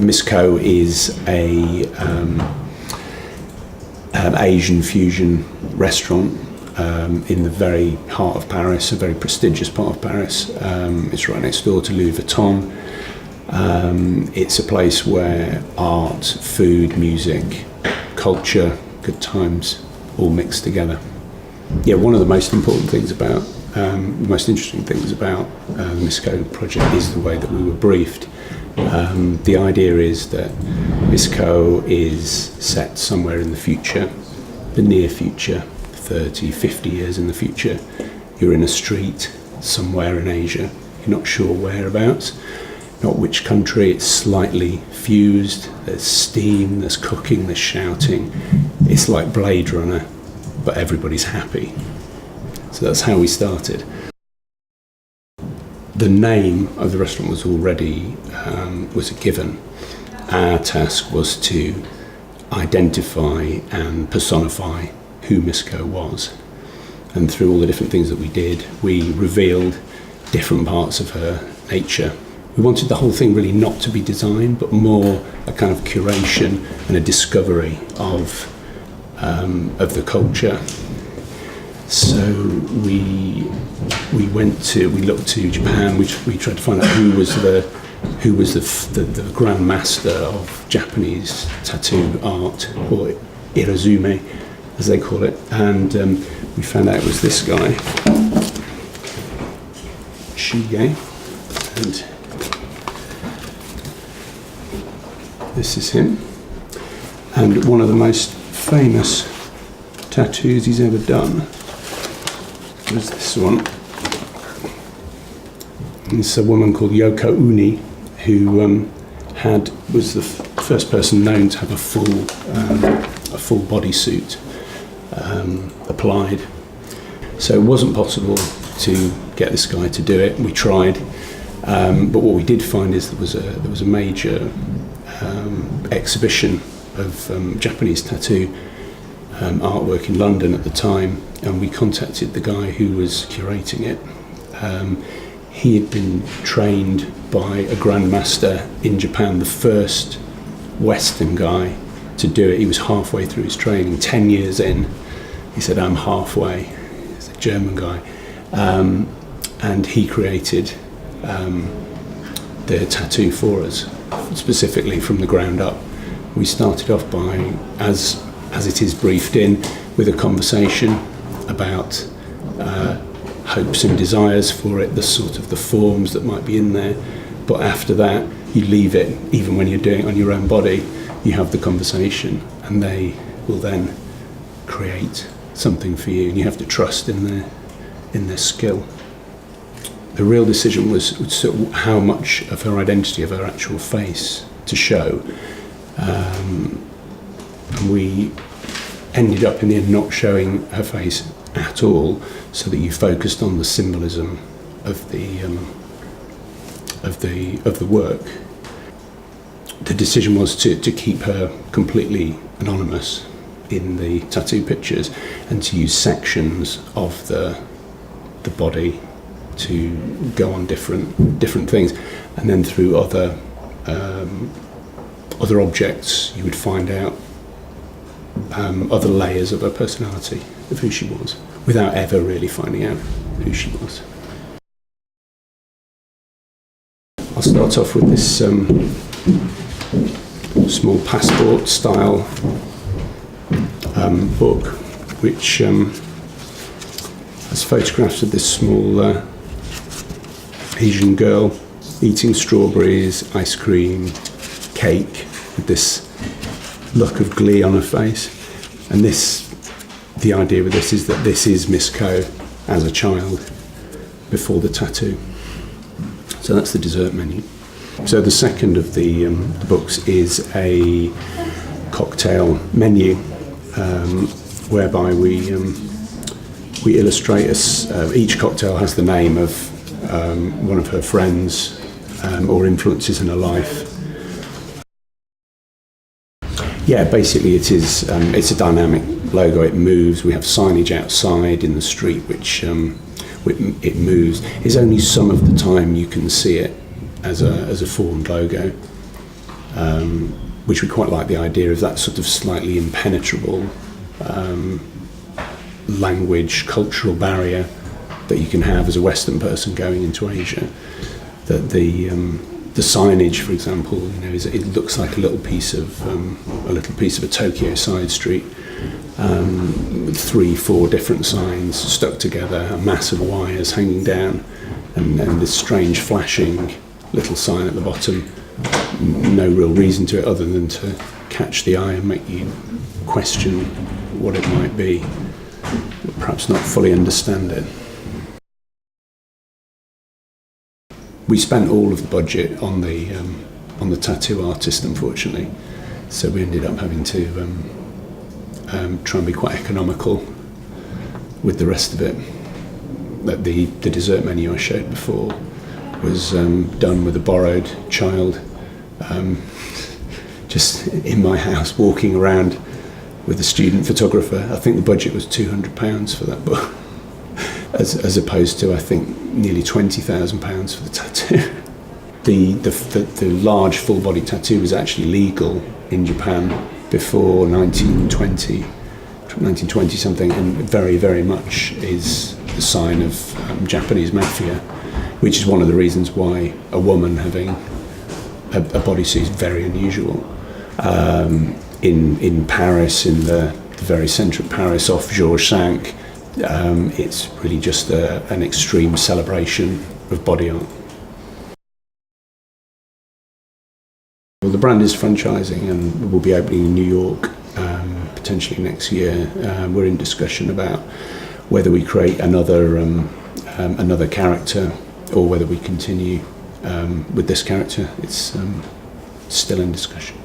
Misco is a Asian fusion restaurant in the very heart of Paris, a very prestigious part of Paris. It's right next door to Louis Vuitton. It's a place where art, food, music, culture, good times all mixed together. Yeah, one of the most important things about, most interesting things about the Misco project is the way that we were briefed. The idea is that Misco is set somewhere in the future, the near future, 30, 50 years in the future. You're in a street somewhere in Asia, you're not sure whereabouts, not which country, it's slightly fused, there's steam, there's cooking, there's shouting. It's like Blade Runner, but everybody's happy. So that's how we started. The name of the restaurant was already was a given. Our task was to identify and personify who Misco was. And through all the different things that we did, we revealed different parts of her nature. We wanted the whole thing really not to be designed, but more a kind of curation and a discovery of the culture. So we looked to Japan. We tried to find out who was the grand master of Japanese tattoo art, or irazume, as they call it. And we found out it was this guy, Shige, and this is him. And one of the most famous tattoos he's ever done was this one. It's a woman called Yoko Uni, who was the first person known to have a full bodysuit applied. So it wasn't possible to get this guy to do it. We tried, but what we did find is there was a major exhibition of Japanese tattoo artwork in London at the time, and we contacted the guy who was curating it. He had been trained by a grandmaster in Japan, the first Western guy to do it. He was halfway through his training, 10 years in. He said, "I'm halfway." He's a German guy. And he created the tattoo for us, specifically from the ground up. We started off by, as it is briefed in, with a conversation about hopes and desires for it, the sort of the forms that might be in there. But after that, you leave it, even when you're doing it on your own body, you have the conversation, and they will then create something for you, and you have to trust in their skill. The real decision was how much of her identity, of her actual face, to show. And we ended up in the end not showing her face at all, so that you focused on the symbolism of the work. The decision was to keep her completely anonymous in the tattoo pictures, and to use sections of the body to go on different things, and then through other objects you would find out other layers of her personality, of who she was, without ever really finding out who she was. I'll start off with this small passport style book, which has photographs of this small Asian girl eating strawberries, ice cream, cake, with this look of glee on her face. And the idea with this is that this is Misco as a child before the tattoo. So that's the dessert menu. So the second of the books is a cocktail menu, whereby we illustrate each cocktail has the name of one of her friends or influences in her life. Yeah, basically it's a dynamic logo. It moves. We have signage outside in the street which it moves. It's only some of the time you can see it as a formed logo. which we quite like the idea of, that sort of slightly impenetrable language, cultural barrier that you can have as a Western person going into Asia. That the signage, for example, it looks like a little piece of a Tokyo side street, with 3-4 different signs stuck together, a mass of wires hanging down, and this strange flashing little sign at the bottom. No real reason to it other than to catch the eye and make you question what it might be, but perhaps not fully understand it. We spent all of the budget on the tattoo artist, unfortunately, so we ended up having to try and be quite economical with the rest of it. That the dessert menu I showed before was done with a borrowed child, just in my house, walking around with a student photographer. I think the budget was £200 for that book, as opposed to, I think, nearly £20,000 for the tattoo. The large full body tattoo was actually legal in Japan before 1920 something, and very, very much is the sign of Japanese mafia, which is one of the reasons why a woman having a bodysuit is very unusual. In Paris, in the very centre of Paris, off Georges V, it's really just an extreme celebration of body art. Well, the brand is franchising and will be opening in New York potentially next year. We're in discussion about whether we create another character or whether we continue with this character. It's still in discussion.